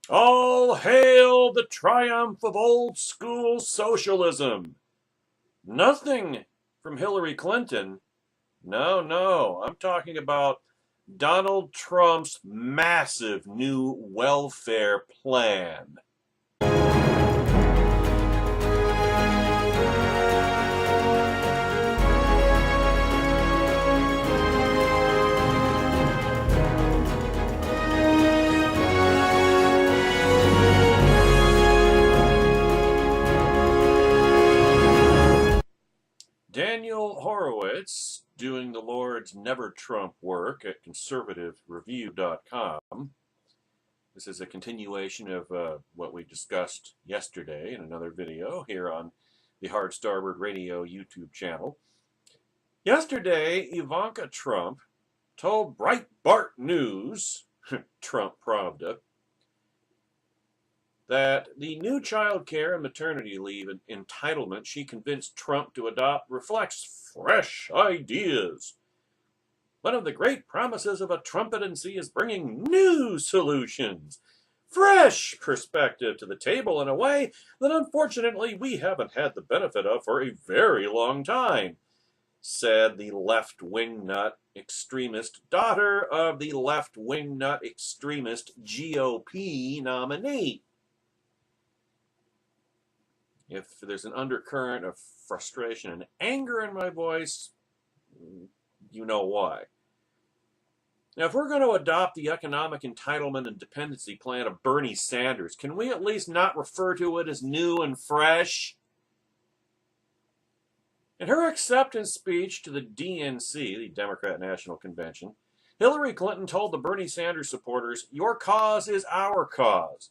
All hail the triumph of old school socialism. Nothing from Hillary Clinton. No, no. I'm talking about Donald Trump's massive new welfare plan. Daniel Horowitz, doing the Lord's Never Trump work at conservativereview.com. This is a continuation of what we discussed yesterday in another video here on the Hard Starboard Radio YouTube channel. Yesterday, Ivanka Trump told Breitbart News, Trump Pravda, that the new child care and maternity leave entitlement she convinced Trump to adopt reflects fresh ideas. One of the great promises of a Trumpedency is bringing new solutions, fresh perspective to the table in a way that unfortunately we haven't had the benefit of for a very long time, said the left-wing nut extremist daughter of the left-wing nut extremist GOP nominee. If there's an undercurrent of frustration and anger in my voice, you know why. Now, if we're going to adopt the economic entitlement and dependency plan of Bernie Sanders, can we at least not refer to it as new and fresh? In her acceptance speech to the DNC, the Democrat National Convention, Hillary Clinton told the Bernie Sanders supporters, "Your cause is our cause."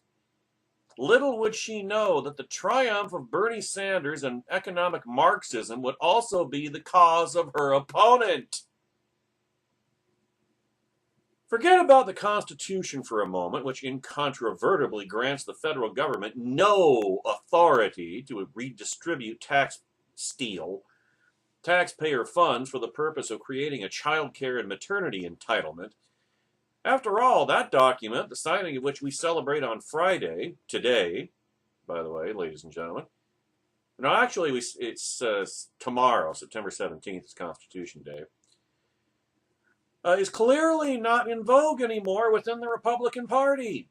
Little would she know that the triumph of Bernie Sanders and economic Marxism would also be the cause of her opponent. Forget about the Constitution for a moment, which incontrovertibly grants the federal government no authority to redistribute taxpayer funds for the purpose of creating a child care and maternity entitlement. After all, that document, the signing of which we celebrate on Friday, today, by the way, ladies and gentlemen. No, actually, it's tomorrow, September 17th, is Constitution Day, is clearly not in vogue anymore within the Republican Party.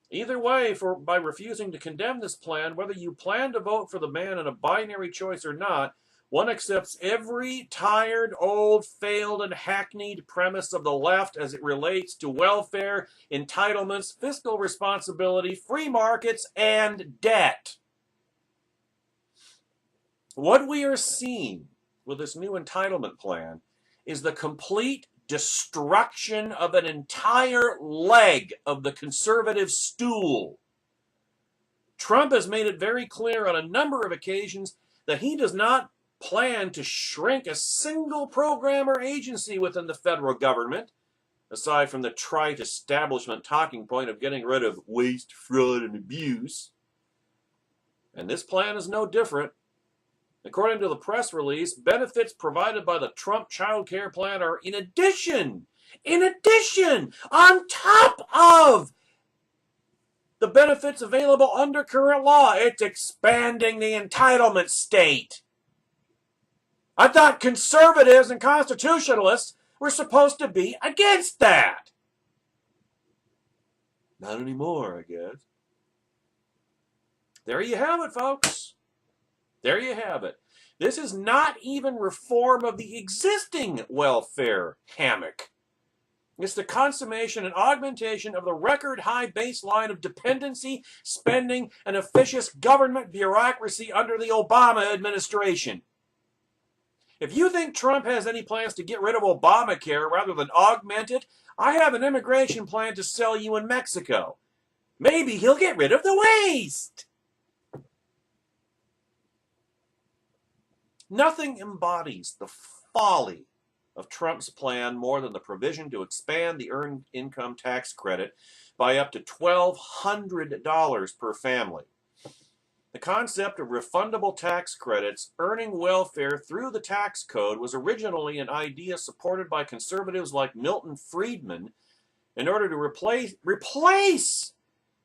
Either way, by refusing to condemn this plan, whether you plan to vote for the man in a binary choice or not, one accepts every tired, old, failed, and hackneyed premise of the left as it relates to welfare, entitlements, fiscal responsibility, free markets, and debt. What we are seeing with this new entitlement plan is the complete destruction of an entire leg of the conservative stool. Trump has made it very clear on a number of occasions that he does not plan to shrink a single program or agency within the federal government, aside from the trite establishment talking point of getting rid of waste, fraud, and abuse. And this plan is no different. According to the press release, benefits provided by the Trump child care plan are in addition, on top of the benefits available under current law. It's expanding the entitlement state. I thought conservatives and constitutionalists were supposed to be against that. Not anymore, I guess. There you have it, folks. There you have it. This is not even reform of the existing welfare hammock. It's the consummation and augmentation of the record-high baseline of dependency, spending, and officious government bureaucracy under the Obama administration. If you think Trump has any plans to get rid of Obamacare rather than augment it, I have an immigration plan to sell you in Mexico. Maybe he'll get rid of the waste. Nothing embodies the folly of Trump's plan more than the provision to expand the earned income tax credit by up to $1,200 per family. The concept of refundable tax credits earning welfare through the tax code was originally an idea supported by conservatives like Milton Friedman in order to replace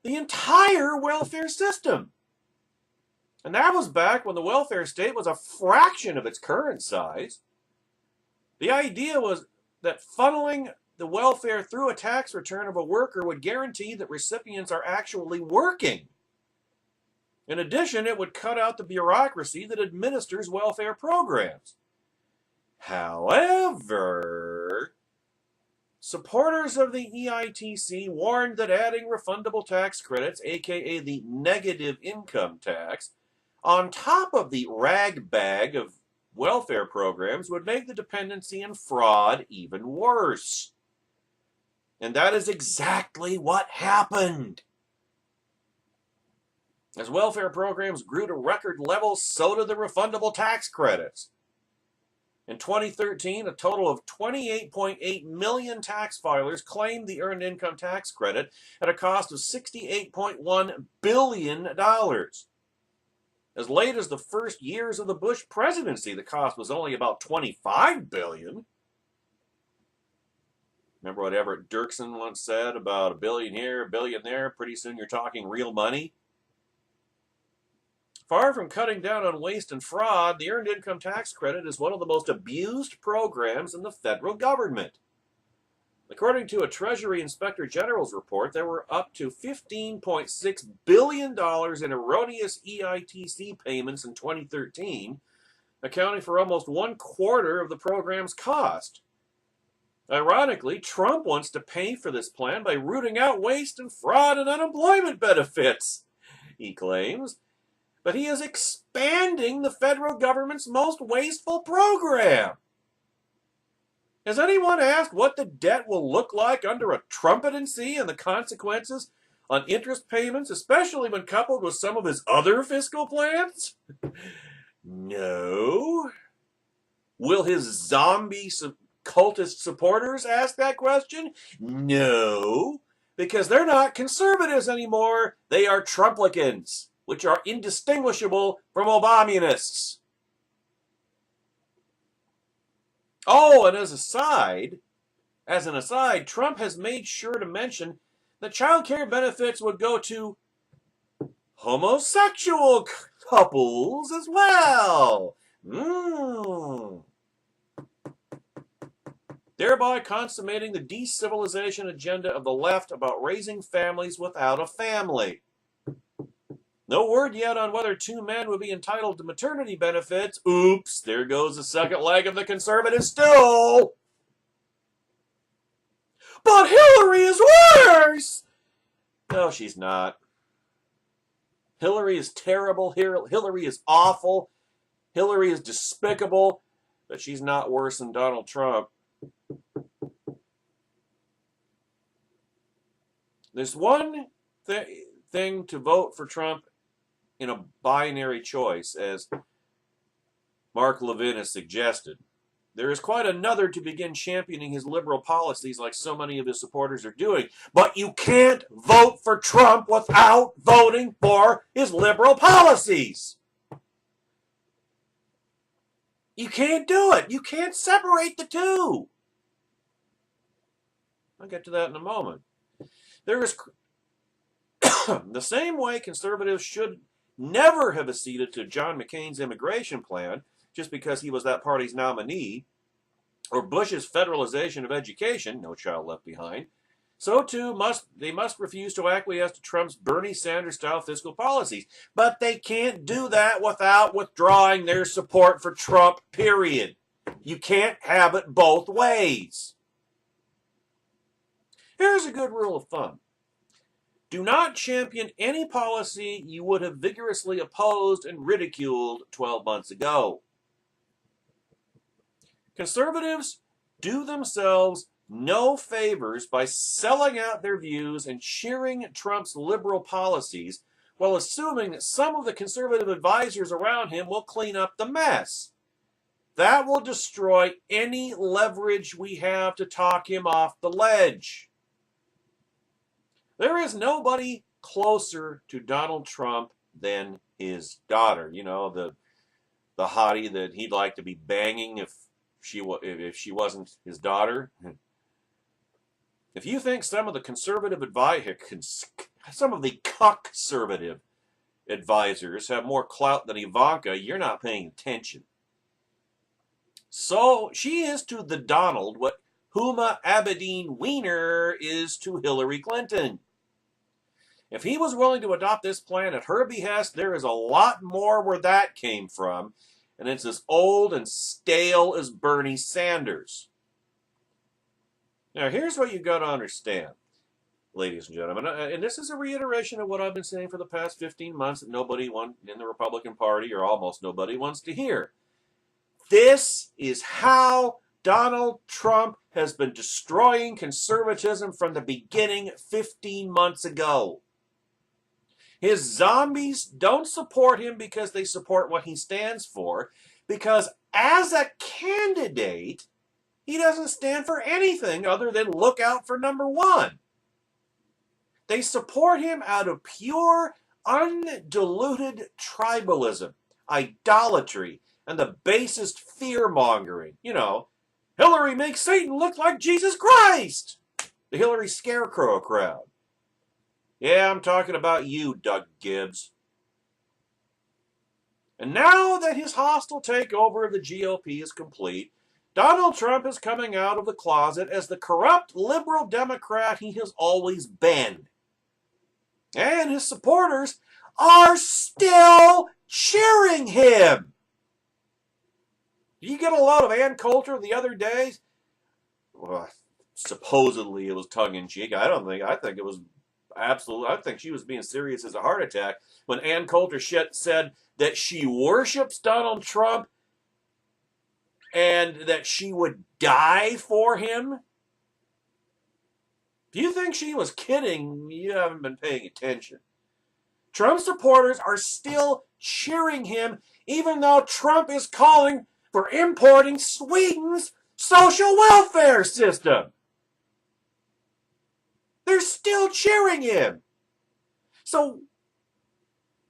the entire welfare system. And that was back when the welfare state was a fraction of its current size. The idea was that funneling the welfare through a tax return of a worker would guarantee that recipients are actually working. In addition, it would cut out the bureaucracy that administers welfare programs. However, supporters of the EITC warned that adding refundable tax credits, aka the negative income tax, on top of the rag bag of welfare programs would make the dependency and fraud even worse. And that is exactly what happened. As welfare programs grew to record levels, so did the refundable tax credits. In 2013, a total of 28.8 million tax filers claimed the Earned Income Tax Credit at a cost of $68.1 billion. As late as the first years of the Bush presidency, the cost was only about $25 billion. Remember what Everett Dirksen once said about $1 billion here, $1 billion there? Pretty soon you're talking real money. Far from cutting down on waste and fraud, the Earned Income Tax Credit is one of the most abused programs in the federal government. According to a Treasury Inspector General's report, there were up to $15.6 billion in erroneous EITC payments in 2013, accounting for almost 1/4 of the program's cost. Ironically, Trump wants to pay for this plan by rooting out waste and fraud and unemployment benefits, he claims. But he is expanding the federal government's most wasteful program. Has anyone asked what the debt will look like under a Trumpedency and the consequences on interest payments, especially when coupled with some of his other fiscal plans? No. Will his zombie cultist supporters ask that question? No, because they're not conservatives anymore. They are Trumplicans, which are indistinguishable from Obamianists. Oh, and as an aside, Trump has made sure to mention that child care benefits would go to homosexual couples as well. Thereby consummating the decivilization agenda of the left about raising families without a family. No word yet on whether two men would be entitled to maternity benefits. Oops, there goes the second leg of the conservative stool. But Hillary is worse! No, she's not. Hillary is terrible. Hillary is awful. Hillary is despicable. But she's not worse than Donald Trump. There's one thing to vote for Trump in a binary choice, as Mark Levin has suggested. There is quite another to begin championing his liberal policies like so many of his supporters are doing. But you can't vote for Trump without voting for his liberal policies. You can't do it. You can't separate the two. I'll get to that in a moment. There is the same way conservatives should never have acceded to John McCain's immigration plan just because he was that party's nominee, or Bush's federalization of education, no child left behind. So too they must refuse to acquiesce to Trump's Bernie Sanders-style fiscal policies. But they can't do that without withdrawing their support for Trump, period. You can't have it both ways. Here's a good rule of thumb. Do not champion any policy you would have vigorously opposed and ridiculed 12 months ago. Conservatives do themselves no favors by selling out their views and cheering Trump's liberal policies while assuming that some of the conservative advisors around him will clean up the mess. That will destroy any leverage we have to talk him off the ledge. There is nobody closer to Donald Trump than his daughter. You know, the hottie that he'd like to be banging if she wasn't his daughter. If you think some of the conservative advice, some of the conservative advisors have more clout than Ivanka, you're not paying attention. So she is to the Donald what Huma Abedin Wiener is to Hillary Clinton. If he was willing to adopt this plan at her behest, there is a lot more where that came from, and it's as old and stale as Bernie Sanders. Now, here's what you got to understand, ladies and gentlemen, and this is a reiteration of what I've been saying for the past 15 months that nobody in the Republican Party, or almost nobody, wants to hear. This is how Donald Trump has been destroying conservatism from the beginning 15 months ago. His zombies don't support him because they support what he stands for, because as a candidate, he doesn't stand for anything other than look out for number one. They support him out of pure, undiluted tribalism, idolatry, and the basest fear-mongering. You know, Hillary makes Satan look like Jesus Christ! The Hillary Scarecrow crowd. Yeah, I'm talking about you, Doug Gibbs. And now that his hostile takeover of the GOP is complete, Donald Trump is coming out of the closet as the corrupt liberal Democrat he has always been. And his supporters are still cheering him. Did you get a lot of Ann Coulter the other day? Well, supposedly it was tongue-in-cheek. I think it was absolutely, I think she was being serious as a heart attack when Ann Coulter said that she worships Donald Trump and that she would die for him. If you think she was kidding, you haven't been paying attention. Trump supporters are still cheering him, even though Trump is calling for importing Sweden's social welfare system. They're still cheering him. So,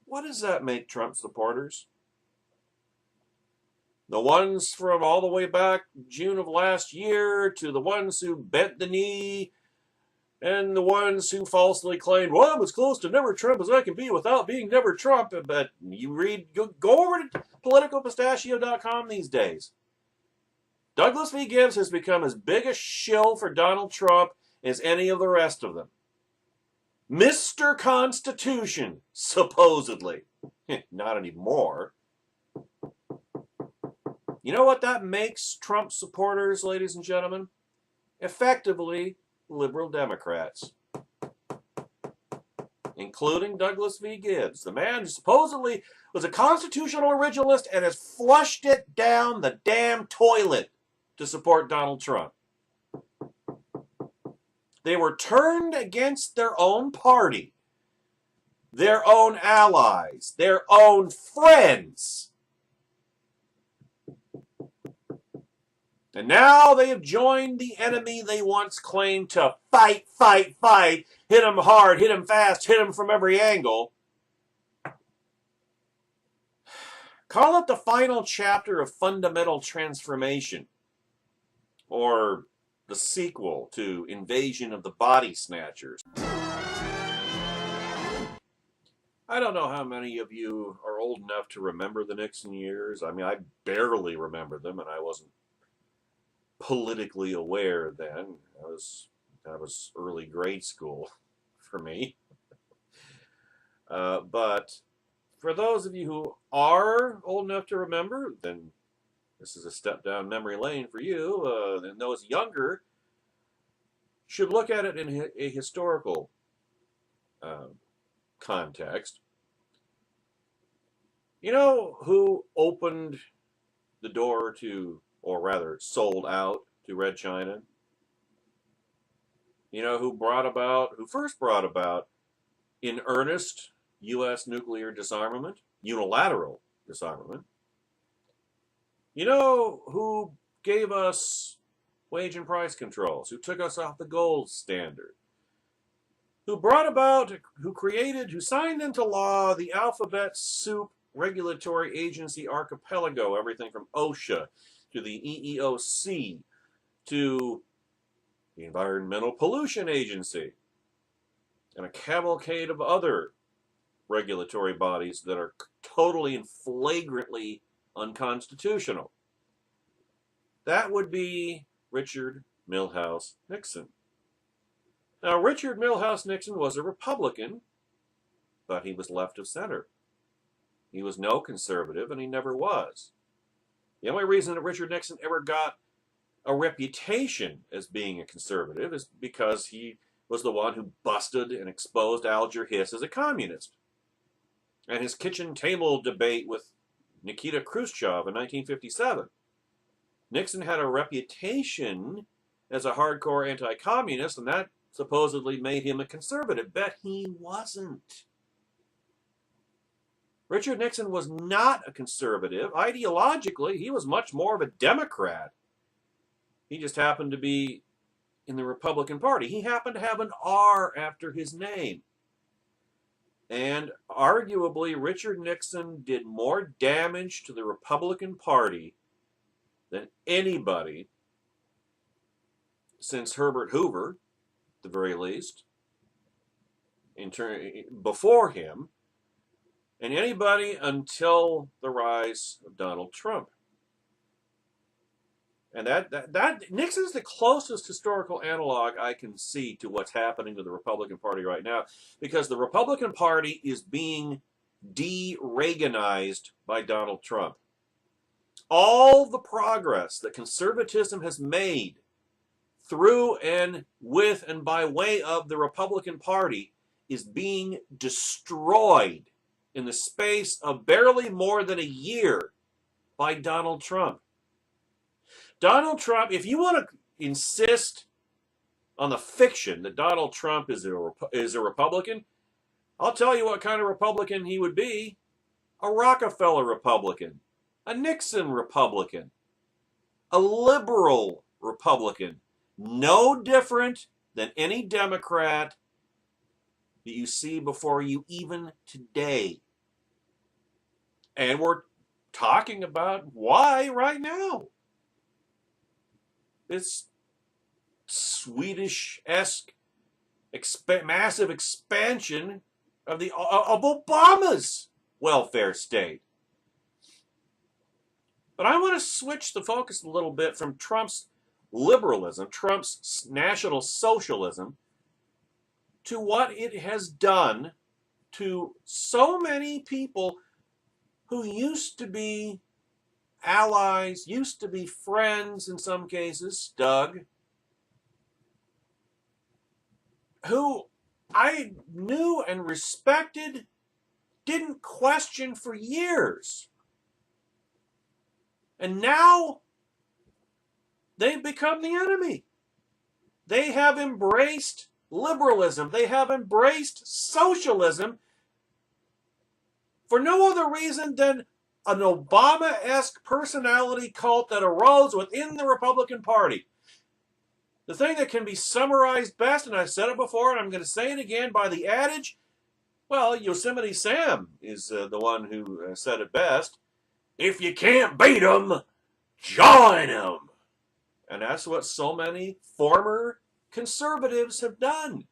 what does that make Trump supporters? The ones from all the way back June of last year to the ones who bent the knee and the ones who falsely claimed, well, I'm as close to never Trump as I can be without being never Trump. But you go over to politicalpistachio.com these days. Douglas V. Gibbs has become as big a shill for Donald Trump as any of the rest of them. Mr. Constitution, supposedly. Not anymore. You know what that makes Trump supporters, ladies and gentlemen? Effectively, liberal Democrats, including Douglas V. Gibbs, the man who supposedly was a constitutional originalist and has flushed it down the damn toilet to support Donald Trump. They were turned against their own party, their own allies, their own friends. And now they have joined the enemy they once claimed to fight, fight, fight, hit him hard, hit him fast, hit him from every angle. Call it the final chapter of fundamental transformation, or the sequel to Invasion of the Body Snatchers. I don't know how many of you are old enough to remember the Nixon years. I mean, I barely remember them, and I wasn't politically aware then. That was early grade school for me. But for those of you who are old enough to remember, then this is a step down memory lane for you. And those younger should look at it in a historical context. You know who opened the door to, or rather sold out to Red China? You know who first brought about in earnest U.S. nuclear disarmament, unilateral disarmament? You know who gave us wage and price controls, who took us off the gold standard, who signed into law the alphabet soup regulatory agency archipelago, everything from OSHA to the EEOC, to the Environmental Pollution Agency. and a cavalcade of other regulatory bodies that are totally and flagrantly unconstitutional. That would be Richard Milhous Nixon. Now, Richard Milhous Nixon was a Republican, but he was left of center. He was no conservative, and he never was. The only reason that Richard Nixon ever got a reputation as being a conservative is because he was the one who busted and exposed Alger Hiss as a communist. And his kitchen table debate with Nikita Khrushchev in 1957. Nixon had a reputation as a hardcore anti-communist, and that supposedly made him a conservative. But he wasn't. Richard Nixon was not a conservative. Ideologically, he was much more of a Democrat. He just happened to be in the Republican Party. He happened to have an R after his name. And arguably, Richard Nixon did more damage to the Republican Party than anybody since Herbert Hoover, at the very least, before him, and anybody until the rise of Donald Trump. And that Nixon's the closest historical analog I can see to what's happening to the Republican Party right now, because the Republican Party is being de-Reaganized by Donald Trump. All the progress that conservatism has made through and with and by way of the Republican Party is being destroyed in the space of barely more than a year by Donald Trump. Donald Trump, if you want to insist on the fiction that Donald Trump is a Republican, I'll tell you what kind of Republican he would be. A Rockefeller Republican, a Nixon Republican, a liberal Republican, no different than any Democrat that you see before you even today. And we're talking about why right now. This Swedish-esque massive expansion of Obama's welfare state. But I want to switch the focus a little bit from Trump's liberalism, Trump's National Socialism, to what it has done to so many people who used to be allies, used to be friends in some cases, Doug, who I knew and respected, didn't question for years. And now they've become the enemy. They have embraced liberalism. They have embraced socialism for no other reason than an Obama-esque personality cult that arose within the Republican Party. The thing that can be summarized best, and I've said it before, and I'm going to say it again, by the adage, well, Yosemite Sam is the one who said it best, if you can't beat 'em, join 'em. And that's what so many former conservatives have done.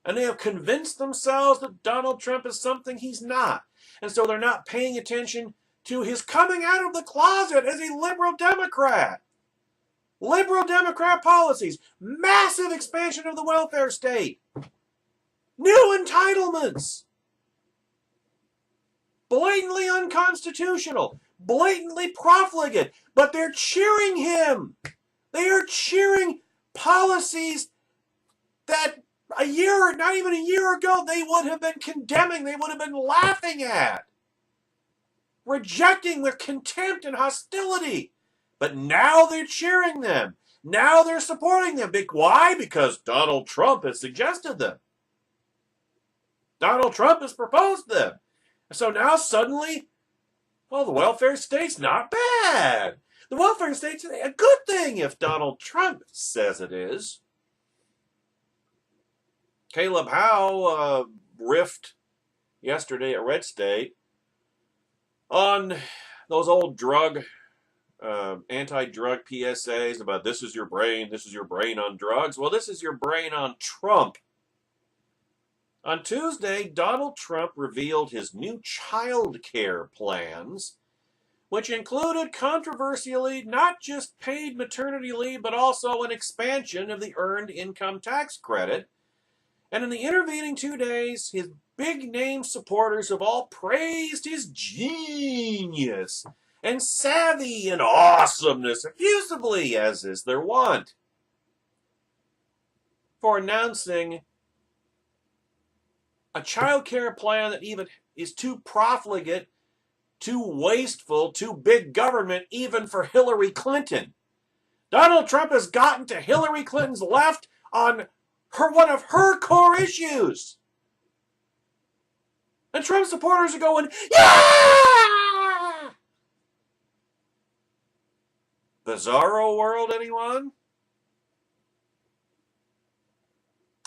And they have convinced themselves that Donald Trump is something he's not. And so they're not paying attention to his coming out of the closet as a liberal Democrat. Liberal Democrat policies, massive expansion of the welfare state, new entitlements, blatantly unconstitutional, blatantly profligate, but they're cheering him. They are cheering policies that a year, not even a year ago, they would have been condemning, they would have been laughing at, rejecting with contempt and hostility. But now they're cheering them. Now they're supporting them. Why? Because Donald Trump has suggested them. Donald Trump has proposed them. So now suddenly, well, the welfare state's not bad. The welfare state's a good thing if Donald Trump says it is. Caleb Howe riffed yesterday at Red State on those old anti-drug PSAs about this is your brain on drugs. Well, this is your brain on Trump. On Tuesday, Donald Trump revealed his new child care plans, which included, controversially, not just paid maternity leave, but also an expansion of the Earned Income Tax Credit. And in the intervening 2 days, his big-name supporters have all praised his genius and savvy and awesomeness effusively, as is their wont, for announcing a child care plan that even is too profligate, too wasteful, too big government, even for Hillary Clinton. Donald Trump has gotten to Hillary Clinton's left on one of her core issues. And Trump supporters are going, yeah! Bizarro world, anyone?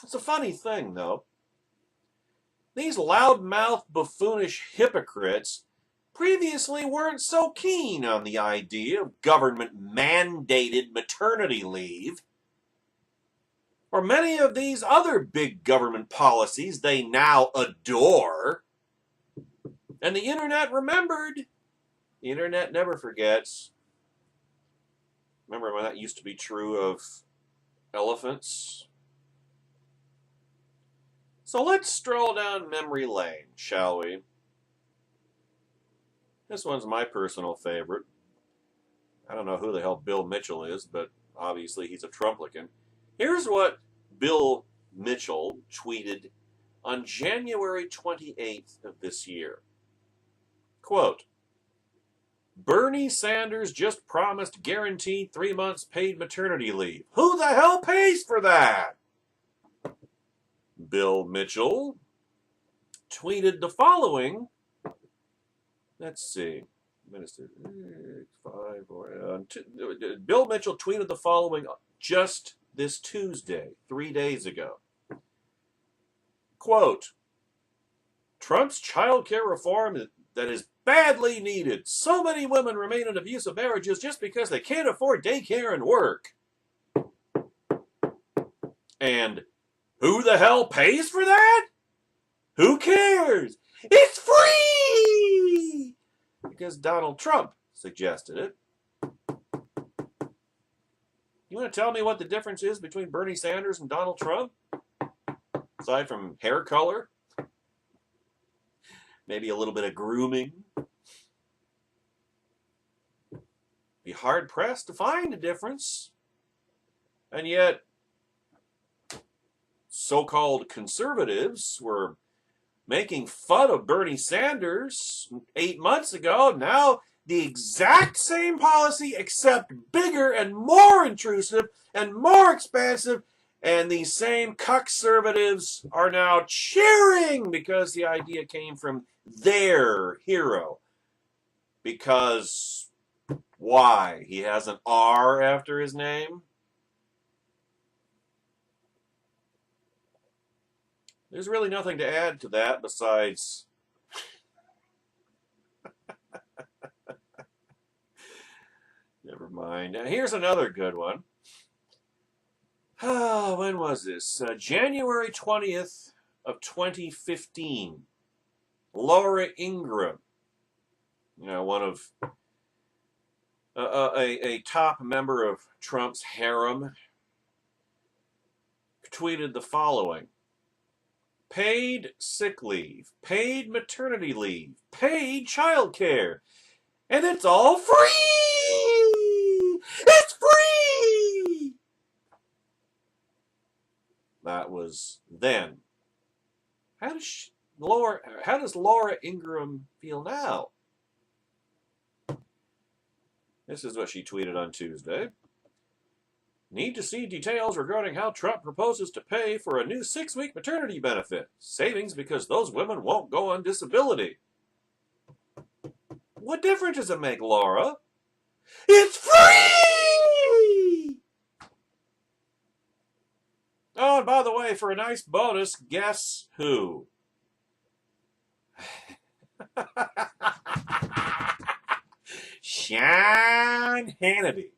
It's a funny thing, though. These loudmouth, buffoonish hypocrites previously weren't so keen on the idea of government-mandated maternity leave, or many of these other big government policies they now adore. And the internet remembered. The internet never forgets. Remember when that used to be true of elephants? So let's stroll down memory lane, shall we? This one's my personal favorite. I don't know who the hell Bill Mitchell is, but obviously he's a Trumplican. Here's what Bill Mitchell tweeted on January 28th of this year. Quote, Bernie Sanders just promised guaranteed 3 months paid maternity leave. Who the hell pays for that? Bill Mitchell tweeted the following. Let's see. Bill Mitchell tweeted the following just this Tuesday, 3 days ago. Quote, Trump's child care reform that is badly needed. So many women remain in abusive marriages just because they can't afford daycare and work. And who the hell pays for that? Who cares? It's free! Because Donald Trump suggested it. You want to tell me what the difference is between Bernie Sanders and Donald Trump? Aside from hair color? Maybe a little bit of grooming? Be hard-pressed to find a difference. And yet, so-called conservatives were making fun of Bernie Sanders 8 months ago. Now, the exact same policy, except bigger and more intrusive and more expansive, and these same cuck-servatives are now cheering because the idea came from their hero. Because, why? He has an R after his name? There's really nothing to add to that besides never mind. Now, here's another good one. When was this? January 20th of 2015. Laura Ingraham, one of a top member of Trump's harem, tweeted the following. Paid sick leave, paid maternity leave, paid child care. And it's all free! It's free! That was then. How does Laura Ingraham feel now? This is what she tweeted on Tuesday. Need to see details regarding how Trump proposes to pay for a new 6-week maternity benefit. Savings because those women won't go on disability. What difference does it make, Laura? It's free! Oh, and by the way, for a nice bonus, guess who? Sean Hannity.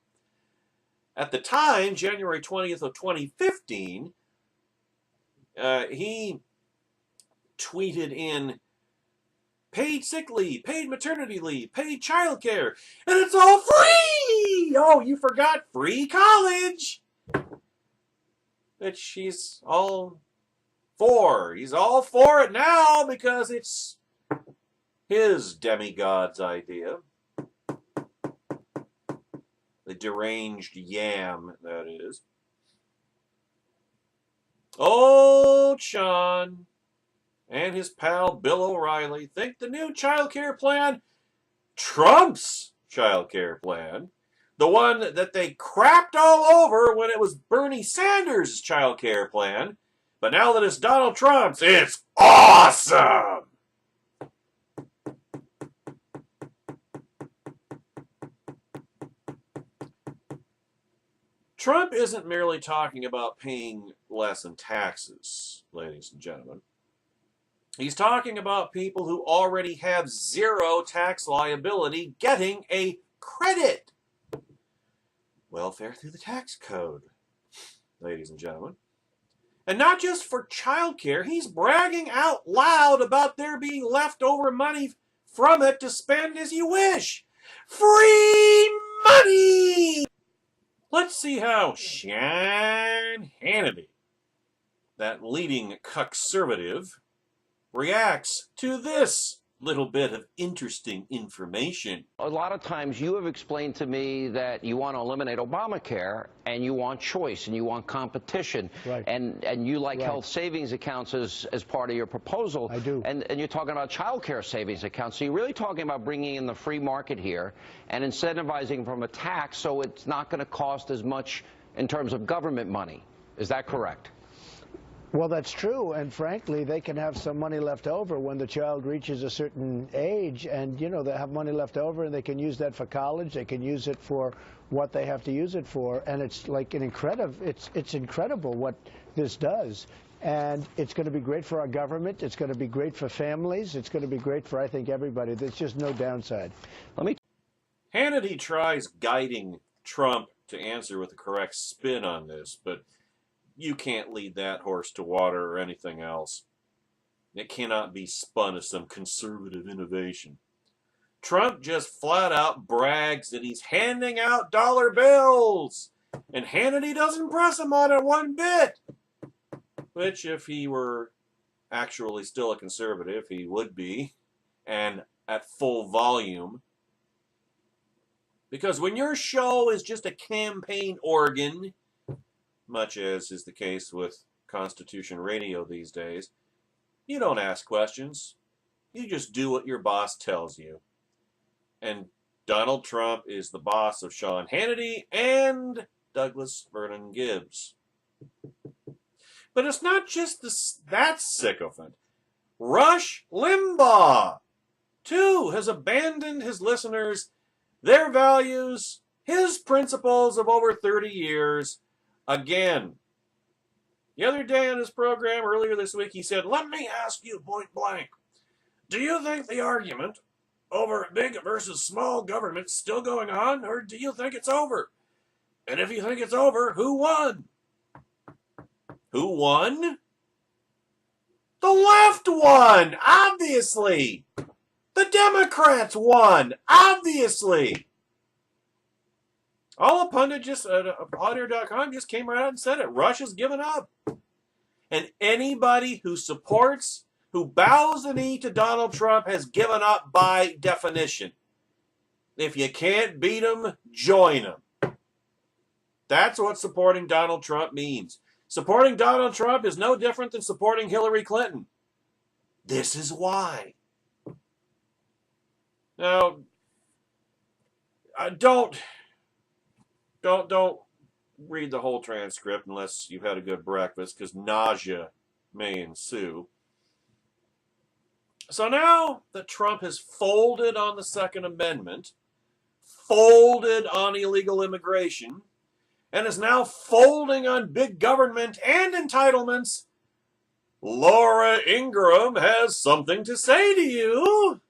At the time, January 20th of 2015, he tweeted in paid sick leave, paid maternity leave, paid childcare, and it's all free! Oh, you forgot free college! Which he's all for. He's all for it now because it's his demigod's idea. The deranged yam, that is. Old Sean and his pal Bill O'Reilly think the new child care plan trumps child care plan. The one that they crapped all over when it was Bernie Sanders' child care plan. But now that it's Donald Trump's, it's awesome! Trump isn't merely talking about paying less in taxes, ladies and gentlemen. He's talking about people who already have zero tax liability getting a credit. Welfare through the tax code, ladies and gentlemen. And not just for childcare, he's bragging out loud about there being leftover money from it to spend as you wish. Free money! Let's see how Sean Hannity, that leading conservative, reacts to this little bit of interesting information. A lot of times you have explained to me that you want to eliminate Obamacare and you want choice and you want competition. Right. And you like health savings accounts as part of your proposal. I do. And you're talking about child care savings accounts. So you're really talking about bringing in the free market here and incentivizing from a tax so it's not going to cost as much in terms of government money. Is that correct? Well, that's true, and frankly, they can have some money left over when the child reaches a certain age, and, you know, they have money left over, and they can use that for college, they can use it for what they have to use it for, and it's like an it's incredible what this does. And it's going to be great for our government, it's going to be great for families, it's going to be great for, I think, everybody. There's just no downside. Hannity tries guiding Trump to answer with the correct spin on this, but you can't lead that horse to water or anything else. It cannot be spun as some conservative innovation. Trump just flat out brags that he's handing out dollar bills, and Hannity doesn't press him on it one bit. Which, if he were actually still a conservative, he would be, and at full volume. Because when your show is just a campaign organ, much as is the case with Constitution Radio these days, you don't ask questions. You just do what your boss tells you. And Donald Trump is the boss of Sean Hannity and Douglas Vernon Gibbs. But it's not just that sycophant. Rush Limbaugh, too, has abandoned his listeners, their values, his principles of over 30 years, again. The other day on his program, earlier this week, he said, "Let me ask you point blank, do you think the argument over big versus small government is still going on, or do you think it's over? And if you think it's over, who won?" Who won? The left won, obviously. The Democrats won, obviously. All the pundits just Audio.com just came right out and said it. Rush has given up. And anybody who supports, who bows the knee to Donald Trump has given up by definition. If you can't beat him, join him. That's what supporting Donald Trump means. Supporting Donald Trump is no different than supporting Hillary Clinton. This is why. Now, don't read the whole transcript unless you've had a good breakfast, because nausea may ensue. So now that Trump has folded on the Second Amendment, folded on illegal immigration, and is now folding on big government and entitlements, Laura Ingraham has something to say to you.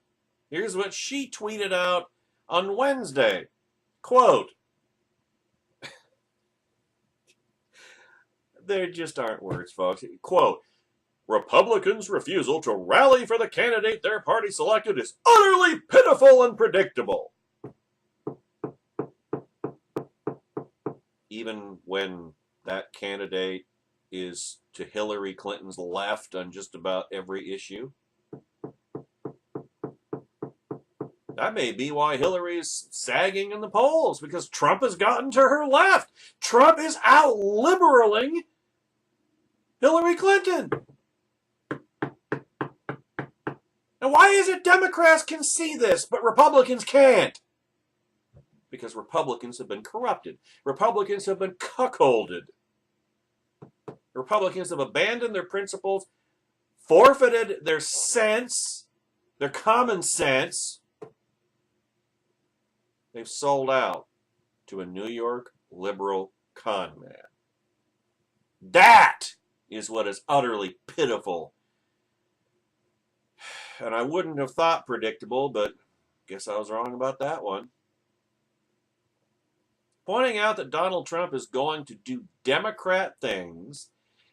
Here's what she tweeted out on Wednesday. Quote, there just aren't words, folks. Quote, Republicans' refusal to rally for the candidate their party selected is utterly pitiful and predictable. Even when that candidate is to Hillary Clinton's left on just about every issue. That may be why Hillary's sagging in the polls, because Trump has gotten to her left. Trump is out-liberaling Hillary Clinton. And why is it Democrats can see this, but Republicans can't? Because Republicans have been corrupted. Republicans have been cuckolded. Republicans have abandoned their principles, forfeited their sense, their common sense. They've sold out to a New York liberal con man. That is what is utterly pitiful. And I wouldn't have thought predictable, but guess I was wrong about that one. Pointing out that Donald Trump is going to do Democrat things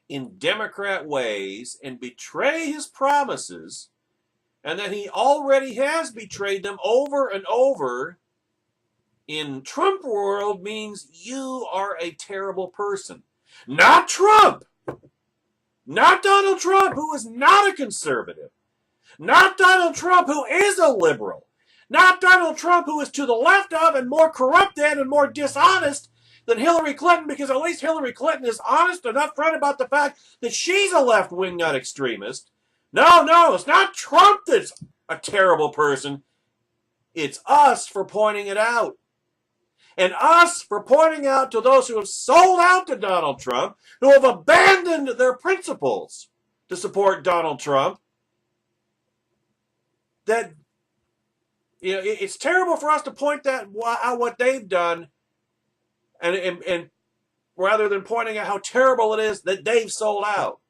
in Democrat ways and betray his promises, and that he already has betrayed them over and over in Trump world, means you are a terrible person. Not Trump! Not Donald Trump, who is not a conservative. Not Donald Trump, who is a liberal. Not Donald Trump, who is to the left of and more corrupted and more dishonest than Hillary Clinton, because at least Hillary Clinton is honest and upfront about the fact that she's a left-wing nut extremist. No, it's not Trump that's a terrible person. It's us for pointing it out. And us for pointing out to those who have sold out to Donald Trump, who have abandoned their principles to support Donald Trump, that it's terrible for us to point out what they've done, and rather than pointing out how terrible it is that they've sold out.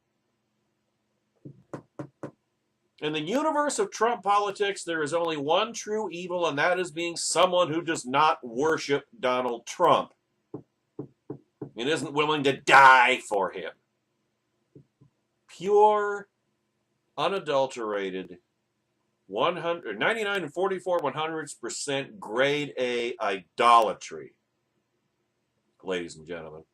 In the universe of Trump politics, there is only one true evil, and that is being someone who does not worship Donald Trump and isn't willing to die for him. Pure, unadulterated, 99 and 44/100% grade A idolatry, ladies and gentlemen,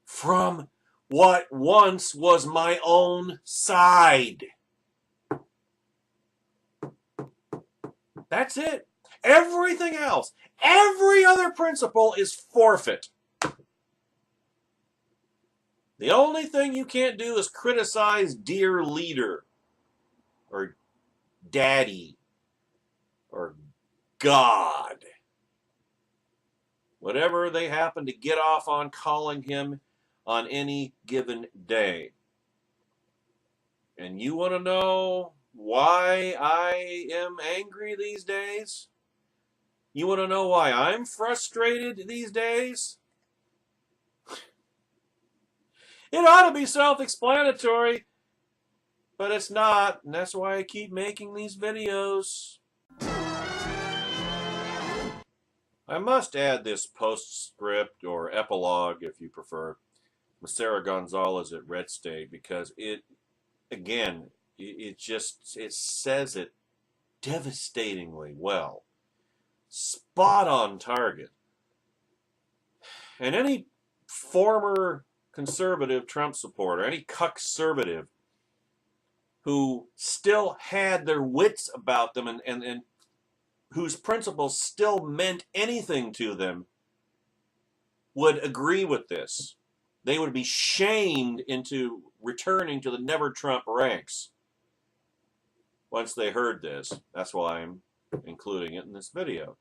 from what once was my own side. That's it. Everything else, every other principle is forfeit. The only thing you can't do is criticize dear leader, or daddy, or God. Whatever they happen to get off on calling him on any given day. And you want to know why I am angry these days? You want to know why I'm frustrated these days? It ought to be self-explanatory, but it's not, and that's why I keep making these videos. I must add this postscript, or epilogue if you prefer, with Sarah Gonzalez at Red State, because it says it devastatingly well. Spot on target. And any former conservative Trump supporter, any cuck-servative who still had their wits about them and whose principles still meant anything to them, would agree with this. They would be shamed into returning to the never-Trump ranks once they heard this. That's why I'm including it in this video.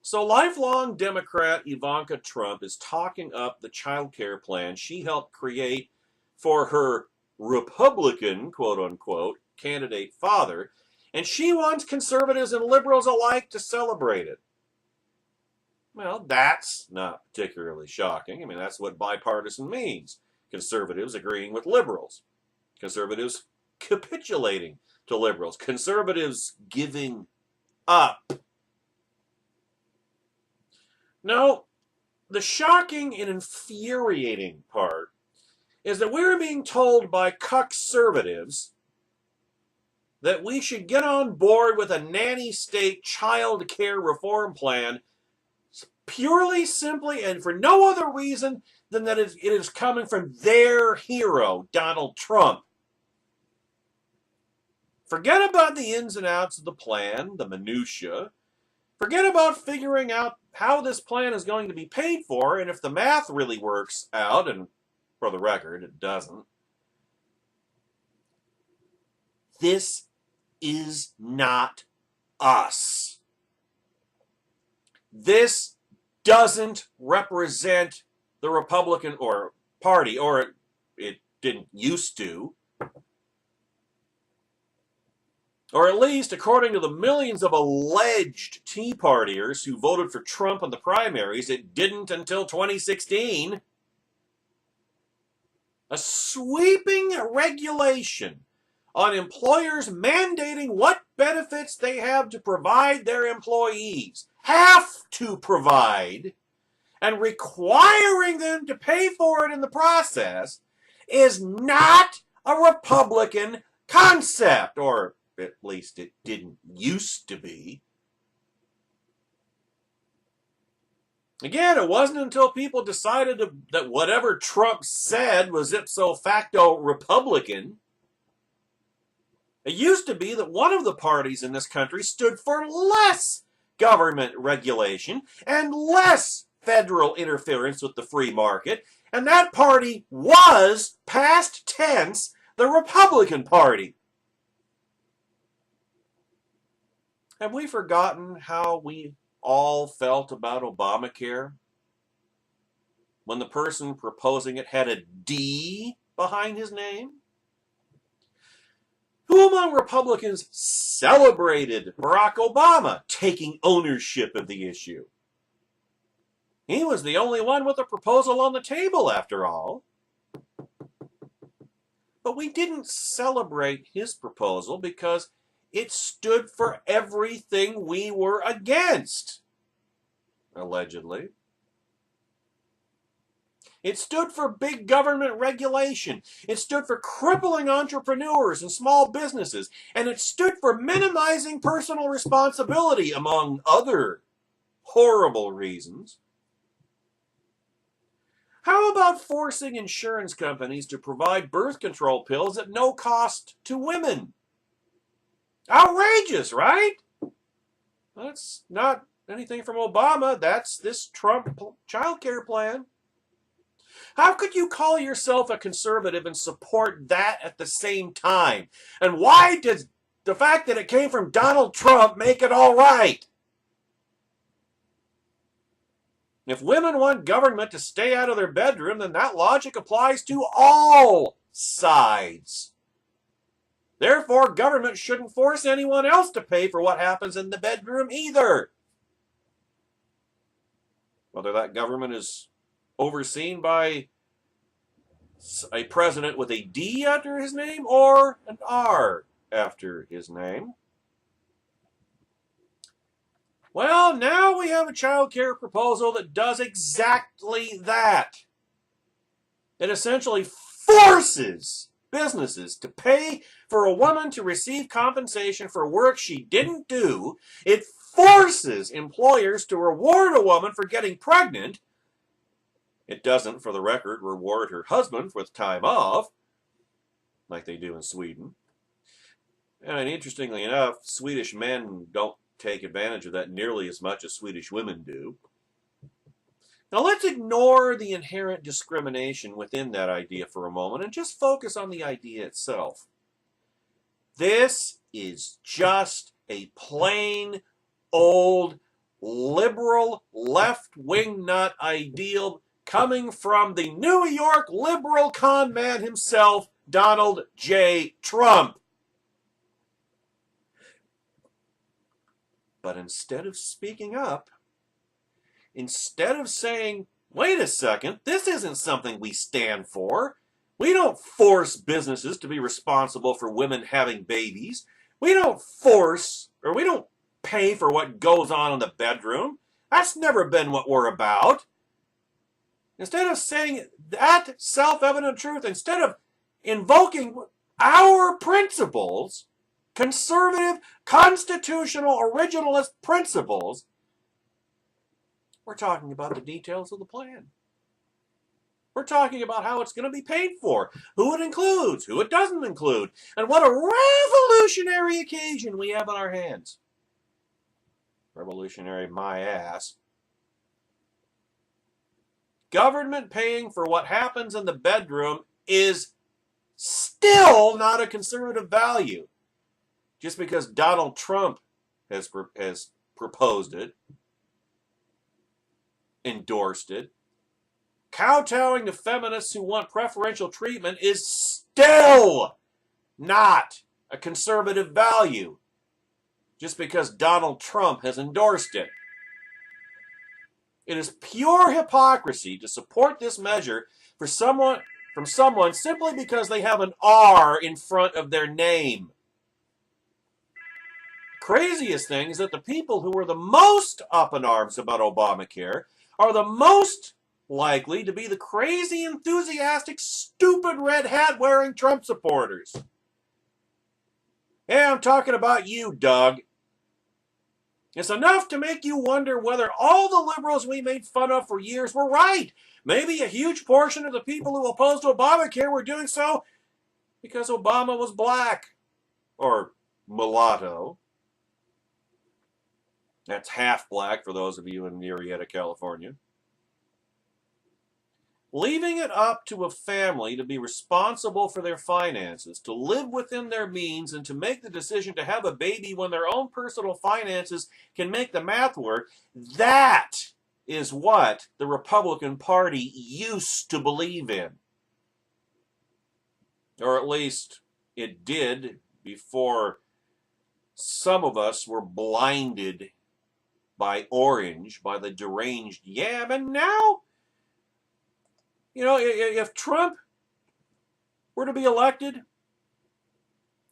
So lifelong Democrat Ivanka Trump is talking up the child care plan she helped create for her Republican, quote-unquote, candidate father, and she wants conservatives and liberals alike to celebrate it. Well, that's not particularly shocking. I mean, that's what bipartisan means. Conservatives agreeing with liberals. Conservatives capitulating to liberals. Conservatives giving up. No, the shocking and infuriating part is that we're being told by conservatives that we should get on board with a nanny state child care reform plan purely, simply, and for no other reason than that it is coming from their hero, Donald Trump. Forget about the ins and outs of the plan, the minutia. Forget about figuring out how this plan is going to be paid for, and if the math really works out, and for the record, it doesn't. This is not us. This doesn't represent the Republican Party, or it didn't used to. Or at least, according to the millions of alleged Tea Partiers who voted for Trump in the primaries, it didn't until 2016. A sweeping regulation on employers mandating what benefits they have to provide their employees, have to provide, and requiring them to pay for it in the process is not a Republican concept, or at least it didn't used to be. Again, it wasn't until people decided that whatever Trump said was ipso facto Republican. It used to be that one of the parties in this country stood for less government regulation and less federal interference with the free market, and that party was, past tense, the Republican Party. Have we forgotten how we all felt about Obamacare when the person proposing it had a D behind his name? Who among Republicans celebrated Barack Obama taking ownership of the issue? He was the only one with a proposal on the table, after all. But we didn't celebrate his proposal because it stood for everything we were against, allegedly. It stood for big government regulation. It stood for crippling entrepreneurs and small businesses. And it stood for minimizing personal responsibility, among other horrible reasons. How about forcing insurance companies to provide birth control pills at no cost to women? Outrageous, right? That's not anything from Obama. That's this Trump child care plan. How could you call yourself a conservative and support that at the same time? And why does the fact that it came from Donald Trump make it all right? If women want government to stay out of their bedroom, then that logic applies to all sides. Therefore, government shouldn't force anyone else to pay for what happens in the bedroom either. Whether that government is overseen by a president with a D after his name or an R after his name. Well, now we have a child care proposal that does exactly that. It essentially forces businesses to pay for a woman to receive compensation for work she didn't do. It forces employers to reward a woman for getting pregnant. It doesn't, for the record, reward her husband with time off, like they do in Sweden. And interestingly enough, Swedish men don't take advantage of that nearly as much as Swedish women do. Now let's ignore the inherent discrimination within that idea for a moment and just focus on the idea itself. This is just a plain old liberal left-wing nut ideal coming from the New York liberal con man himself, Donald J. Trump. But instead of speaking up, instead of saying, wait a second, this isn't something we stand for. We don't force businesses to be responsible for women having babies. We don't force, or we don't pay for what goes on in the bedroom. That's never been what we're about. Instead of saying that self-evident truth, instead of invoking our principles, conservative, constitutional, originalist principles, we're talking about the details of the plan. We're talking about how it's going to be paid for, who it includes, who it doesn't include, and what a revolutionary occasion we have on our hands. Revolutionary my ass. Government paying for what happens in the bedroom is still not a conservative value. Just because Donald Trump has proposed it, endorsed it, kowtowing to feminists who want preferential treatment is still not a conservative value. Just because Donald Trump has endorsed it. It is pure hypocrisy to support this measure from someone simply because they have an R in front of their name. Craziest thing is that the people who were the most up in arms about Obamacare are the most likely to be the crazy, enthusiastic, stupid red hat wearing Trump supporters. Hey, I'm talking about you, Doug. It's enough to make you wonder whether all the liberals we made fun of for years were right. Maybe a huge portion of the people who opposed Obamacare were doing so because Obama was black. Or mulatto. That's half black for those of you in Murrieta, California. Leaving it up to a family to be responsible for their finances, to live within their means, and to make the decision to have a baby when their own personal finances can make the math work, that is what the Republican Party used to believe in. Or at least it did before some of us were blinded by orange, by the deranged yam, and now, you know, if Trump were to be elected,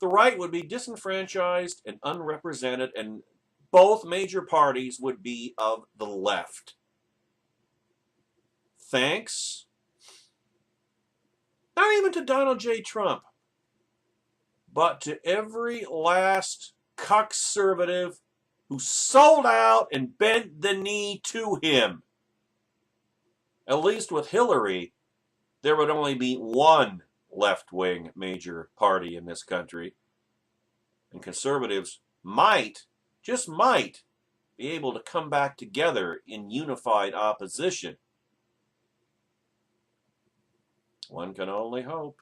the right would be disenfranchised and unrepresented, and both major parties would be of the left. Thanks, not even to Donald J. Trump, but to every last cuck-servative who sold out and bent the knee to him. At least with Hillary, there would only be one left-wing major party in this country. And conservatives might, just might, be able to come back together in unified opposition. One can only hope.